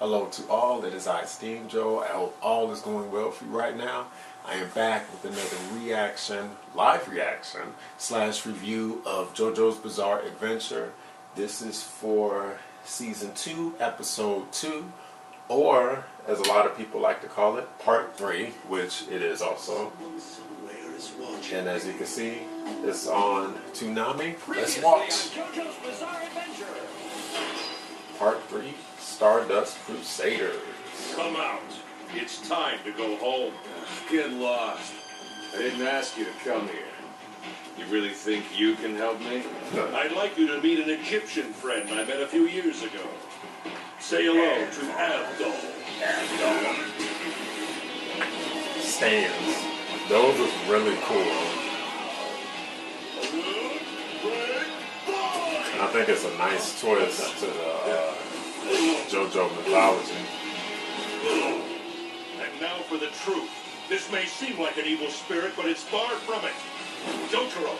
Hello to all, it is I, steamjoe. I hope all is going well for you right now. I am back with another live reaction / review of JoJo's Bizarre Adventure. This is for Season 2, Episode 2, or, as a lot of people like to call it, Part 3, which it is also. And as you can see, it's on Toonami. Let's watch. Part 3, Stardust Crusaders. Come out. It's time to go home. Get lost. I didn't ask you to come here. You really think you can help me? I'd like you to meet an Egyptian friend I met a few years ago. Say hello to Abdul. Stands. Those are really cool. And I think it's a nice twist to the JoJo mythology. And now for the truth. This may seem like an evil spirit, but it's far from it. Jotaro,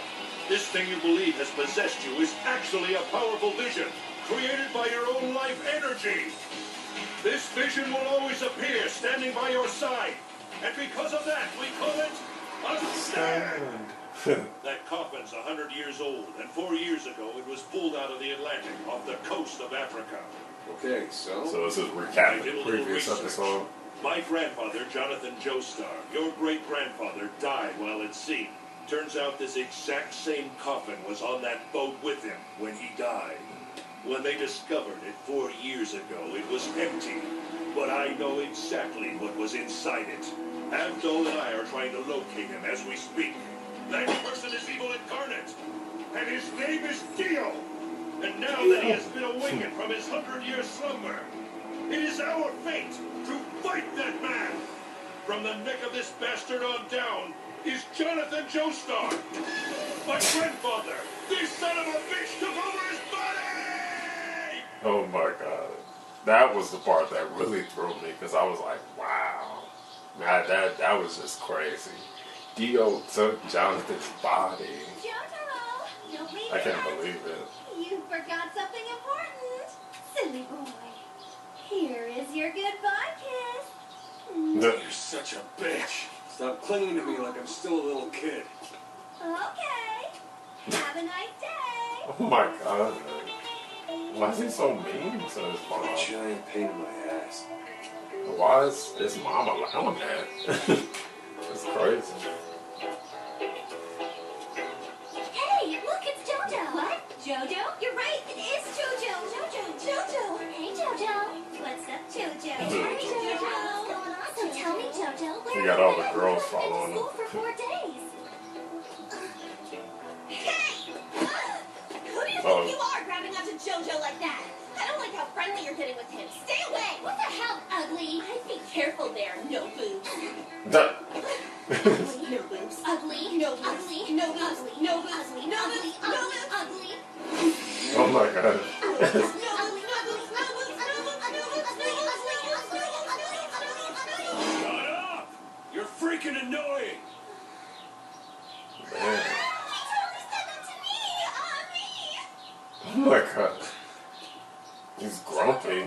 this thing you believe has possessed you is actually a powerful vision, created by your own life energy. This vision will always appear, standing by your side. And because of that, we call it a stand. That coffin's 100 years old, and 4 years ago it was pulled out of the Atlantic off the coast of Africa. Okay, so this is recapping the previous episode. My grandfather, Jonathan Joestar, your great-grandfather, died while at sea. Turns out this exact same coffin was on that boat with him when he died. When they discovered it 4 years ago, it was empty. But I know exactly what was inside it. Abdul and I are trying to locate him as we speak. That person is evil incarnate, and his name is Dio. And now that he has been awakened from his 100-year slumber, it is our fate to fight that man. From the neck of this bastard on down is Jonathan Joestar. My grandfather, this son of a bitch, took over his body! Oh my god. That was the part that really threw me, because I was like, wow. Man, that was just crazy. Dio took Jonathan's body. Jotaro, don't leave I can't believe it. You forgot something important. Silly boy. Here is your goodbye kiss. You're such a bitch. Stop clinging to me like I'm still a little kid. Okay. Have a nice day. Oh my god. Why is he so mean to his mom? A giant pain in my ass. Why is his mom allowing that? It's crazy. Hey, look, it's Jojo. What? Jojo? You're right, it is Jojo. Jojo. Hey, Jojo. What's up, Jojo? Hey, Jojo. What's going on? So tell me, Jojo, where We got all the girls following him. school for 4 days. Hey! Who do you think you are grabbing onto Jojo like that? I don't like how friendly you're getting with him. Stay away! What the hell, ugly? I'd be careful there, no boobs. Ugly, no boobs. Ugly, no boobs. Ugly, no boobs. No boobs. Ugly, no boobs. Ugly. Oh my god. Shut up! You're freaking annoying! Man. He totally said that to me! Oh my god. He's grumpy.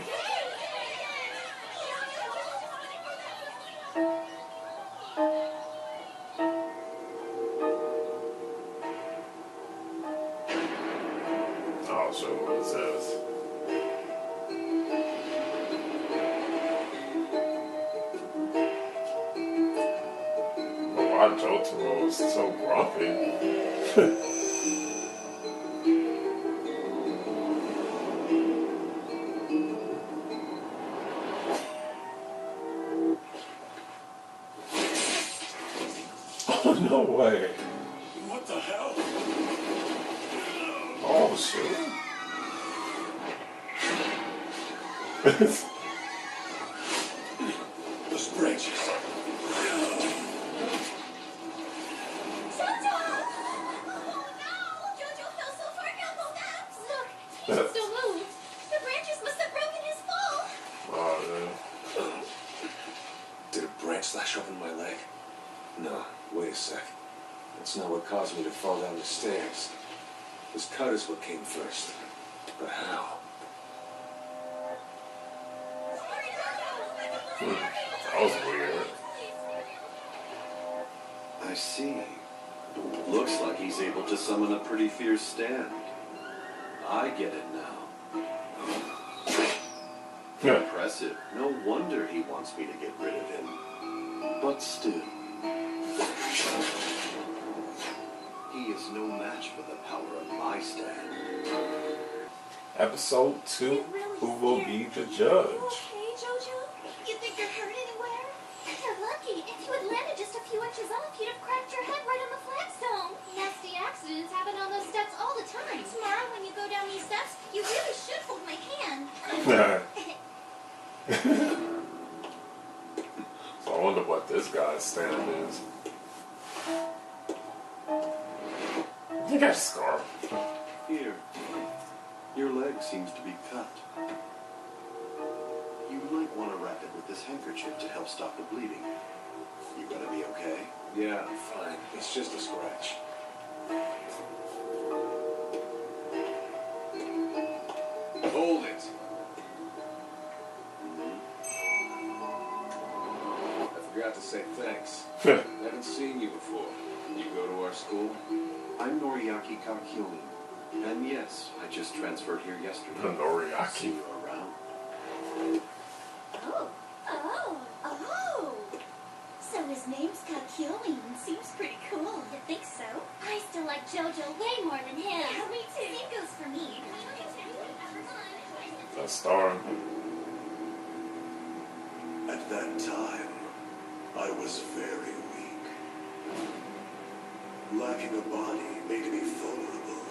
I'll show you what it says. Why Jotaro is so grumpy? Oh, no way. What the hell? Oh, shit. Those branches. Jojo! Oh no! Jojo fell so far down the steps! Look, he can still move. The branches must have broken his fall. Oh, yeah. Did a branch slash open my leg? No, wait a sec. That's not what caused me to fall down the stairs. This cut is what came first. But how? Hurry summon a pretty fierce stand. I get it now. Impressive. No wonder he wants me to get rid of him. But still, he is no match for the power of my stand. Episode 2, Who Will Be the Judge? Okay, JoJo? You think you're hurt anywhere? You're lucky. If you had landed just a few inches off, you'd have cracked your head right on the flagstone. Nasty accidents happen on those steps all the time. Tomorrow, when you go down these steps, you really should hold my hand. So I wonder what this guy's stand is. You got a scarf. Here. Your leg seems to be cut. You might want to wrap it with this handkerchief to help stop the bleeding. You gonna be okay? Yeah, I'm fine. It's just a scratch. Hold it. I forgot to say thanks. Haven't seen you before. You go to our school? I'm Noriaki Kakyoin. And yes, I just transferred here yesterday. See Noriaki. you around. Oh. So his name's Kakyoin. Seems pretty cool. You think so? I still like JoJo way more than him. Yeah, me too. Same goes for me. That's Star. At that time, I was very weak. Lacking a body made me vulnerable.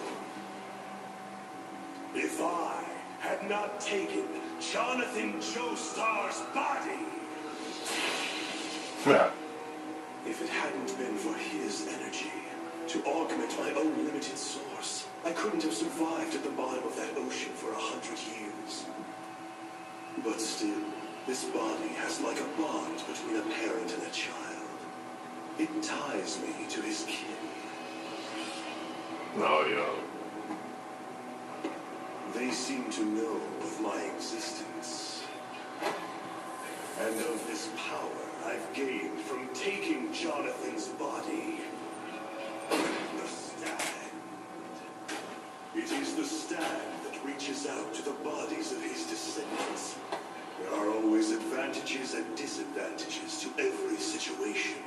If I had not taken Jonathan Joestar's body, if it hadn't been for his energy to augment my own limited source, I couldn't have survived at the bottom of that ocean for 100 years. But still, this body has like a bond between a parent and a child. It ties me to his kin. No, yo. They seem to know of my existence. And of this power I've gained from taking Jonathan's body. The stand. It is the stand that reaches out to the bodies of his descendants. There are always advantages and disadvantages to every situation.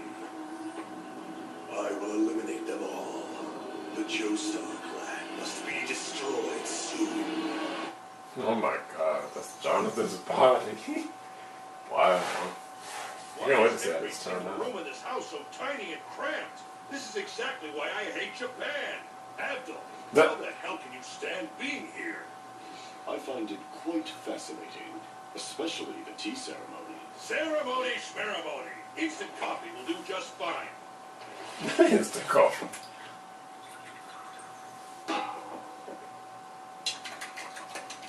I will eliminate them all. The Joestar clan must be destroyed soon. Oh my god, that's Jonathan's body. Wow. You know what to say this time The now. room in this house so tiny and cramped. This is exactly why I hate Japan. Abdul, how the hell can you stand being here? I find it quite fascinating, especially the tea ceremony. Ceremony, schmeramony. Instant coffee will do just fine. Instant coffee.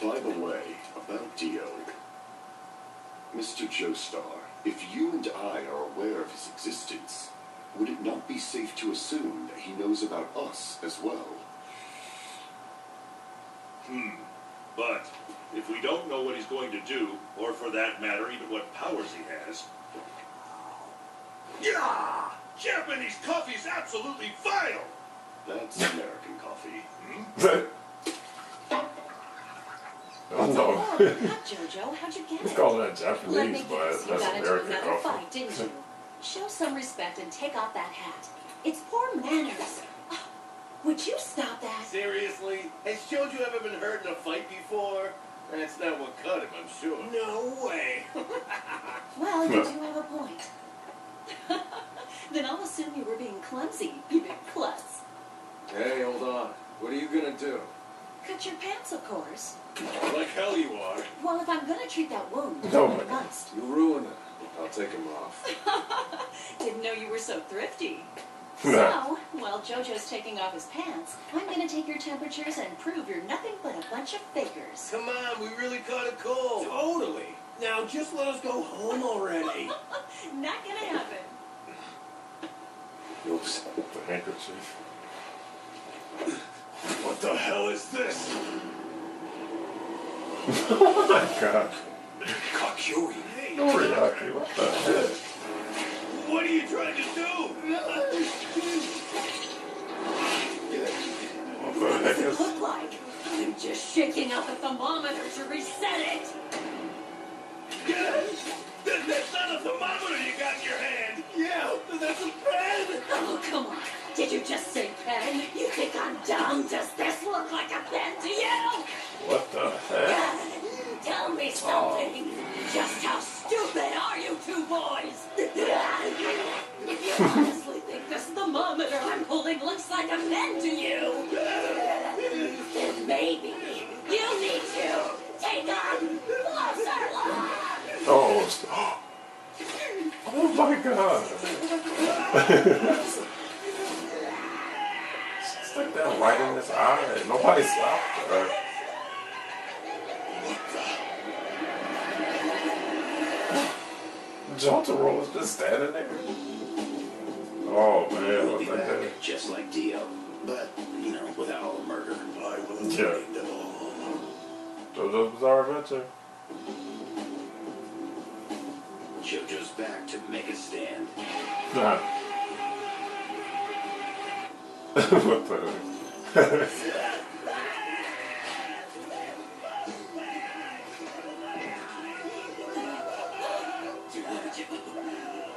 By the way, about Dio. Mr. Joestar, if you and I are aware of his existence, would it not be safe to assume that he knows about us as well? But if we don't know what he's going to do, or for that matter, even what powers he has... Yeah! Japanese coffee is absolutely vile! That's American coffee. Oh no. Oh, cut, JoJo. How'd you get He's it? calling that Let Japanese, me but guess, you that's got into American another coffee. fight, didn't you? Show some respect and take off that hat. It's poor manners. Oh, would you stop that? Seriously? Has JoJo ever been hurt in a fight before? That's not what cut him, I'm sure. No way. Well, you do have a point. Then I'll assume you were being clumsy, you big klutz. Hey, hold on. What are you gonna do? Cut your pants, of course. Like hell you are. Well, if I'm gonna treat that wound, No, I but- must. You ruin it. I'll take them off. Didn't know you were so thrifty. So, while JoJo's taking off his pants, I'm gonna take your temperatures and prove you're nothing but a bunch of fakers. Come on, we really caught a cold. Totally. Now just let us go home already. Not gonna happen. Oops. The handkerchief. What the hell is this? Oh my god. Kakyoin. Noriaki, what the heck? What are you trying to do? does it look like? I'm just shaking out the thermometer to reset it. That's not a thermometer you got in your hand. Yeah, that's a pen. Oh, come on. Did you just say pen? You think I'm dumb? Does this look like a pen to you? What the heck? Tell me something. Just how stupid are you two boys? If you honestly think this thermometer I'm holding looks like a pen to you, then maybe you need to take a closer look. Oh, oh my God. Stick that right in his eye. Nobody stopped her. Jotaro was just standing there. Oh man, We'll what be the back, heck? just like Dio. But, you know, without all the murder. I will have Yeah. made them all. JoJo's Bizarre Adventure. JoJo's back to make a stand. Nah. What the heck?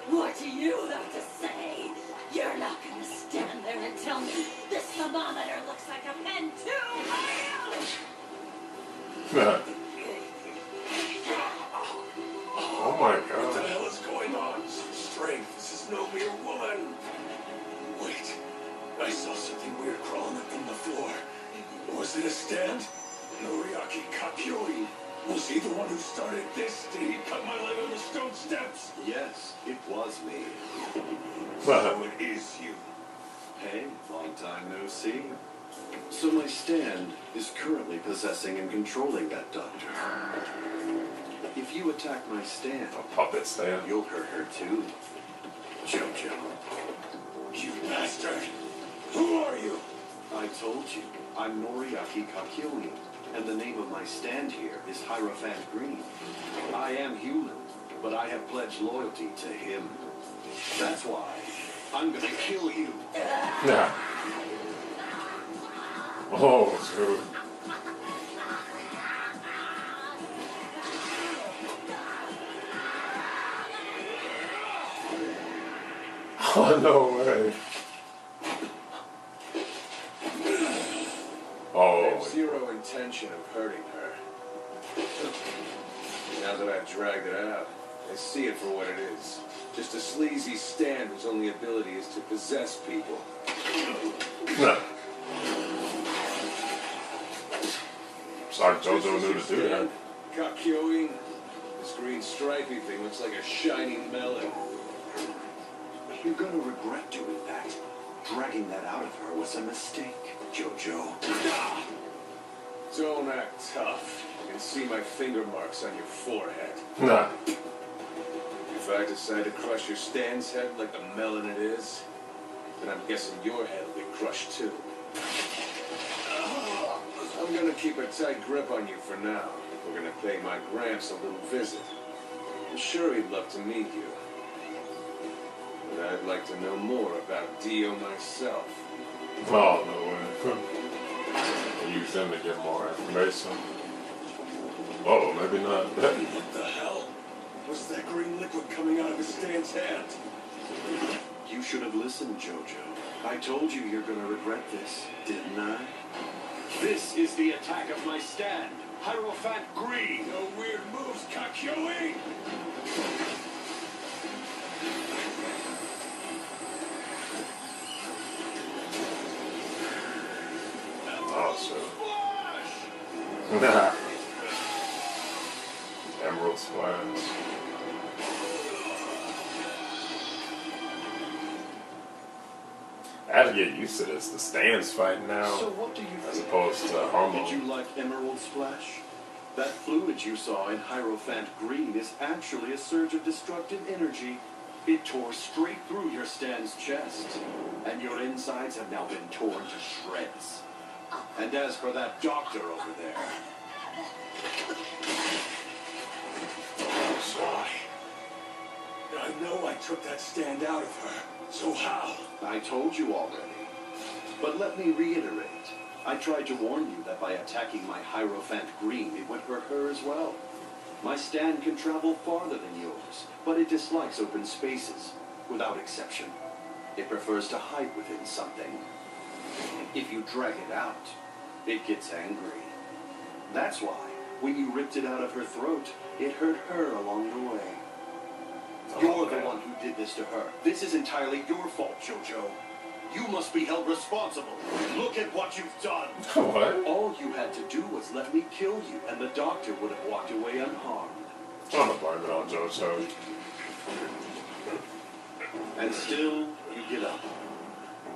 What do you have to say? You're not going to stand there and tell me this thermometer looks like a pen too, are you? Oh my What the God. hell is going on? Strength. This is no mere woman. Wait. I saw something weird crawling up from the floor. Was it a stand? Noriaki Kakyoin. Was he the one who started this? Did he cut my leg on the stone steps? Yes, it was me. So it is you. Hey, long time no see. So my stand is currently possessing and controlling that doctor. If you attack my stand, A puppet stand. you'll hurt her too. JoJo. You bastard. Who are you? I told you, I'm Noriaki Kakyoin, and the name of my stand here is Hierophant Green. I am human, but I have pledged loyalty to him. That's why I'm gonna kill you. Yeah. Oh, dude. Oh, no way. I Oh, have zero intention of hurting her. Now that I've dragged it out, I see it for what it is. Just a sleazy stand whose only ability is to possess people. nah. Sorry, JoJo knew to do that. Kakyoin. This green stripy thing looks like a shining melon. You're gonna regret doing that. Dragging that out of her was a mistake, JoJo. Don't act tough. You can see my finger marks on your forehead. Nah. If I decide to crush your stand's head like the melon it is, then I'm guessing your head will be crushed too. I'm gonna keep a tight grip on you for now. We're gonna pay my Gramps a little visit. I'm sure he'd love to meet you. But I'd like to know more about Dio myself. Oh, no way. Use them to get more information. Oh, maybe not. What the hell? Was that green liquid coming out of his stand's hand? You should have listened, JoJo. I told you you're gonna regret this, didn't I? This is the attack of my stand, Hierophant Green. No weird moves, Kakyoin! Oh, shit. Splash! Nah. Emerald Splash. I have to get used to this. The stand's fighting now, So what do you as think? opposed to Did you Hormone. like Emerald Splash? That fluid you saw in Hierophant Green is actually a surge of destructive energy. It tore straight through your stand's chest, and your insides have now been torn to shreds. And as for that doctor over there, Why? I know I took that stand out of her. So how? I told you already. But let me reiterate. I tried to warn you that by attacking my Hierophant green, it would hurt her as well. My stand can travel farther than yours, but it dislikes open spaces, without exception. It prefers to hide within something. If you drag it out, it gets angry. That's why, when you ripped it out of her throat, it hurt her along the way. You're the one who did this to her. This is entirely your fault, JoJo. You must be held responsible. Look at what you've done. What? All you had to do was let me kill you, and the doctor would have walked away unharmed. I'm gonna blame it on JoJo. And still, you get up.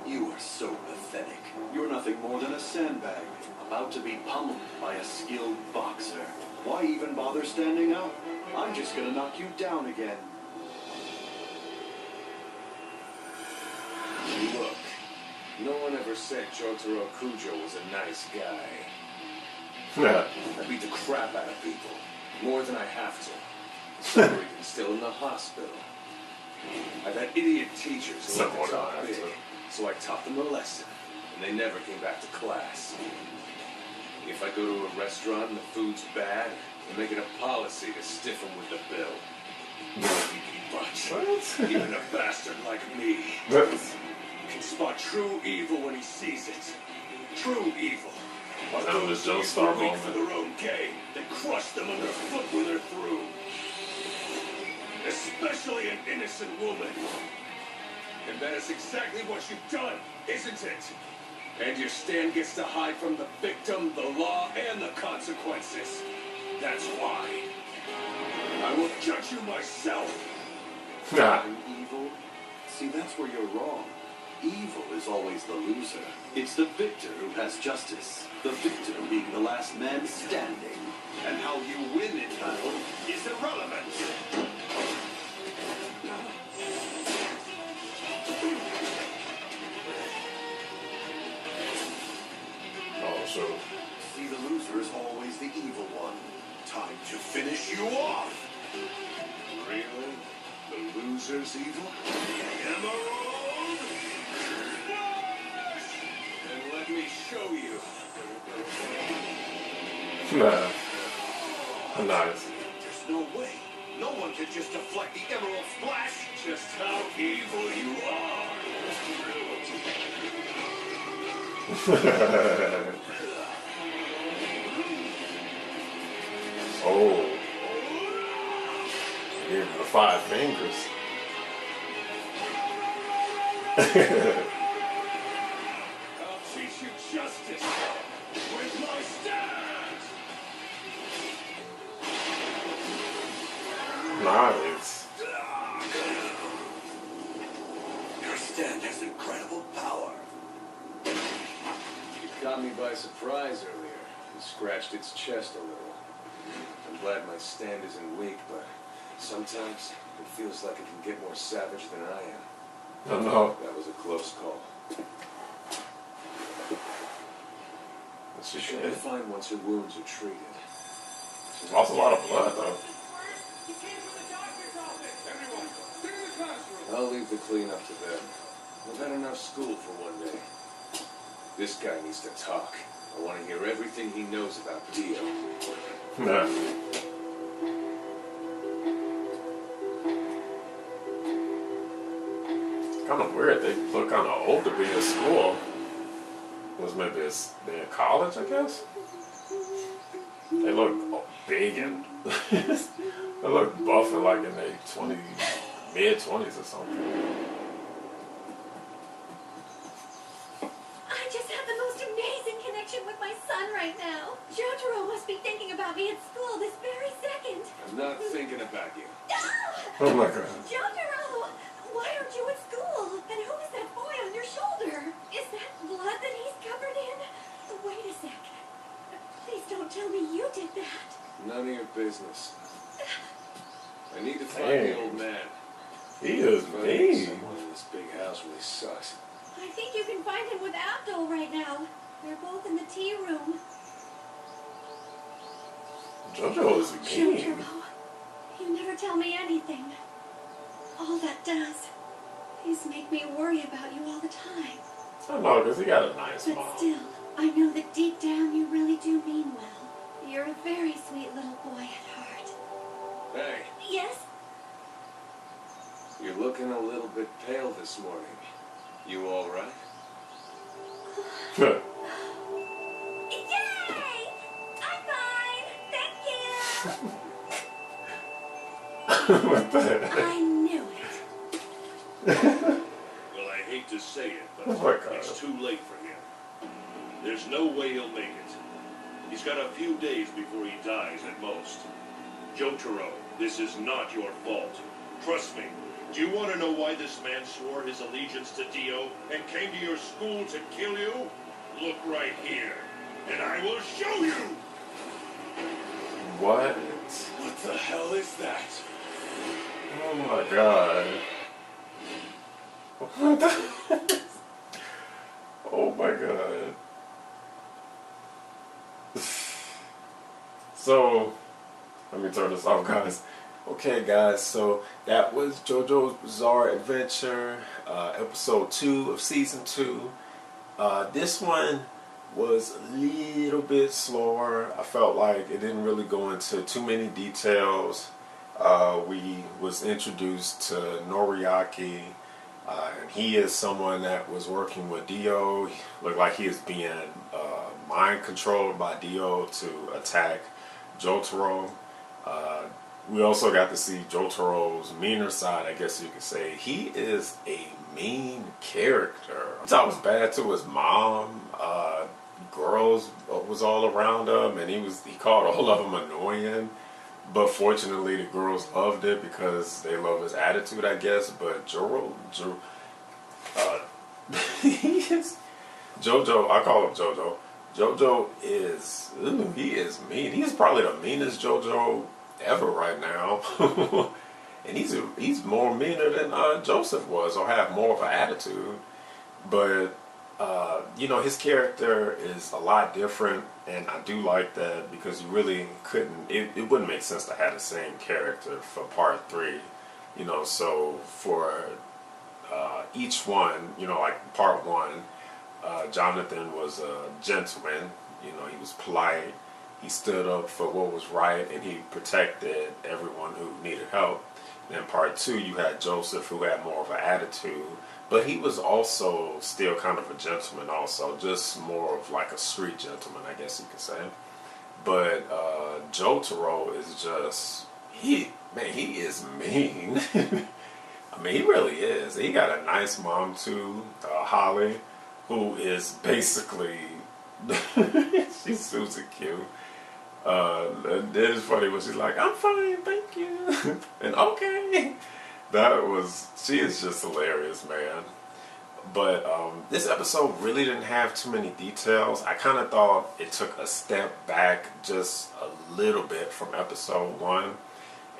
You are so pathetic. You're nothing more than a sandbag, about to be pummeled by a skilled boxer. Why even bother standing up? I'm just gonna knock you down again. Look, no one ever said Jotaro Kujo was a nice guy. Yeah. I beat the crap out of people, more than I have to. Some are even still in the hospital. I've had idiot teachers who like to talk big, so I taught them a lesson, and they never came back to class. If I go to a restaurant and the food's bad, I make it a policy to stiff them with the bill. But even a bastard like me can spot true evil when he sees it. True evil. That was Those just who are our weak for moment. their own gain, that crush them underfoot when they're through. Especially an innocent woman. And that is exactly what you've done, isn't it? And your stand gets to hide from the victim, the law, and the consequences. That's why. I will judge you myself. Nah. I'm evil? See, that's where you're wrong. Evil is always the loser. It's the victor who has justice. The victor being the last man standing. And how you win in battle is irrelevant. Oh, so. See, the loser is always the evil one. Time to finish you off. Really? The loser's evil? Emerald! Smash! And let me show you. Nah. Nice. There's no way. No one can just deflect the Emerald Splash. Just how evil you are. Oh. Give him the 5 fingers. I'll teach you justice with my stance. Nice. Your stand has incredible power. You caught me by surprise earlier and scratched its chest a little. I'm glad my stand isn't weak, but sometimes it feels like it can get more savage than I am. Oh no. That was a close call. That's She'll just be it. fine once her wounds are treated. Lost a lot of blood though. I'll leave the cleanup to them. I've had enough school for one day. This guy needs to talk. I want to hear everything he knows about Dio. Nah. Kind of weird. They look kind of old to be in school. Was maybe they in college, I guess. They look big and they look buff and like in their mid-20s or something. I just had the most amazing connection with my son right now. Jotaro must be thinking about me at school this very second. I'm not thinking about you. Oh my god. Jotaro! Why aren't you at school? And who is that boy on your shoulder? Is that blood that he's covered in? Wait a sec. Please don't tell me you did that. None of your business. I need to find Dang. the old man. He is mean. Someone in this big house really sucks. I think you can find him with Abdul right now. They're both in the tea room. JoJo is mean. Jotaro, you never tell me anything. All that does is make me worry about you all the time. I know, because he got a nice But mom. still, I know that deep down you really do mean well. You're a very sweet little boy at heart. Hey, Yes? you're looking a little bit pale this morning. You all right? Yay! I'm fine! Thank you! What the heck? I knew it. Well, I hate to say it, but Oh my God. it's too late for him. There's no way he'll make it. He's got a few days before he dies at most. Jotaro, this is not your fault. Trust me. Do you want to know why this man swore his allegiance to Dio and came to your school to kill you? Look right here, and I will show you! What? What the hell is that? Oh my God. What the? Oh my God. So, let me turn this off, guys. Okay, guys, so that was JoJo's Bizarre Adventure, episode 2 of season 2. This one was a little bit slower. I felt like it didn't really go into too many details. We was introduced to Noriaki, and he is someone that was working with Dio. He looked like he is being mind controlled by Dio to attack Jotaro. We also got to see Jotaro's meaner side, I guess you could say. He is a mean character. I thought it was bad to his mom. Girls was all around him, and he called all of them annoying. But fortunately, the girls loved it because they love his attitude, I guess. But he is JoJo. I call him JoJo. JoJo is he is mean. He's probably the meanest JoJo ever right now. And he's more meaner than Joseph was, or have more of an attitude. But his character is a lot different, and I do like that because you really couldn't. It wouldn't make sense to have the same character for part 3. So for each one, like part 1, Jonathan was a gentleman. He was polite. He stood up for what was right, and he protected everyone who needed help. Then part 2, you had Joseph, who had more of an attitude, but he was also still kind of a gentleman also, just more of like a street gentleman, I guess you could say. But Jotaro is just, he is mean. I mean, he really is. He got a nice mom too, Holly, who is basically, she's super cute. It is funny when she's like, I'm fine, thank you. And okay. She is just hilarious, man. But this episode really didn't have too many details. I kind of thought it took a step back just a little bit from episode 1.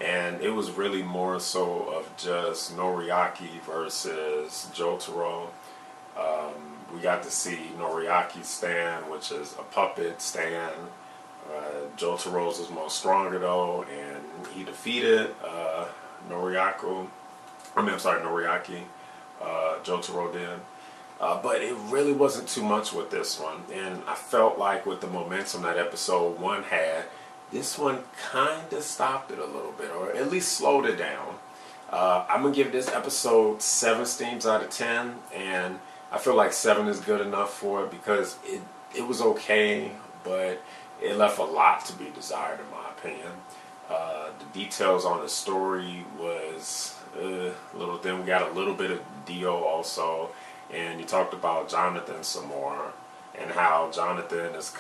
And it was really more so of just Noriaki versus Jotaro. We got to see Noriaki's stand, which is a puppet stand. Jotaro's was more stronger though, and he defeated Noriaki. Jotaro did. But it really wasn't too much with this one. And I felt like with the momentum that episode 1 had, this one kind of stopped it a little bit, or at least slowed it down. I'm going to give this episode 7 steams out of 10, and I feel like 7 is good enough for it because it was okay, but it left a lot to be desired in my opinion. The details on the story was a little thin. We got a little bit of Dio also, and you talked about Jonathan some more, and how Jonathan is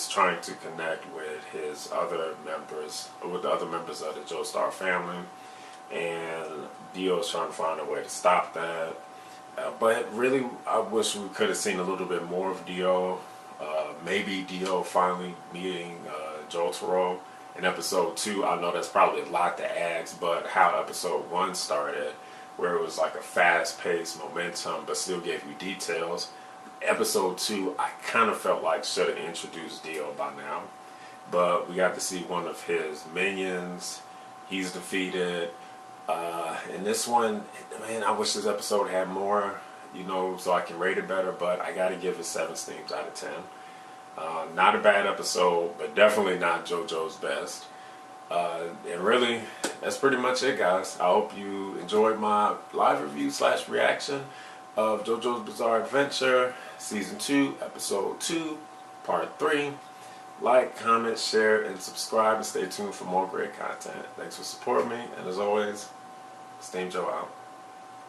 trying to connect with his other members, with the other members of the Joestar family, and Dio is trying to find a way to stop that. But really, I wish we could have seen a little bit more of Dio. Maybe Dio finally meeting Jotaro in episode 2. I know that's probably a lot to ask, but how episode 1 started, where it was like a fast-paced momentum, but still gave you details. Episode 2, I kind of felt like should have introduced Dio by now, but we got to see one of his minions. He's defeated. In this one, man, I wish this episode had more you know, so I can rate it better. But I got to give it 7 steams out of 10. Not a bad episode, but definitely not JoJo's best. And really, that's pretty much it, guys. I hope you enjoyed my live review / reaction of JoJo's Bizarre Adventure Season 2, Episode 2, Part 3. Like, comment, share, and subscribe, and stay tuned for more great content. Thanks for supporting me, and as always, steamjoe out.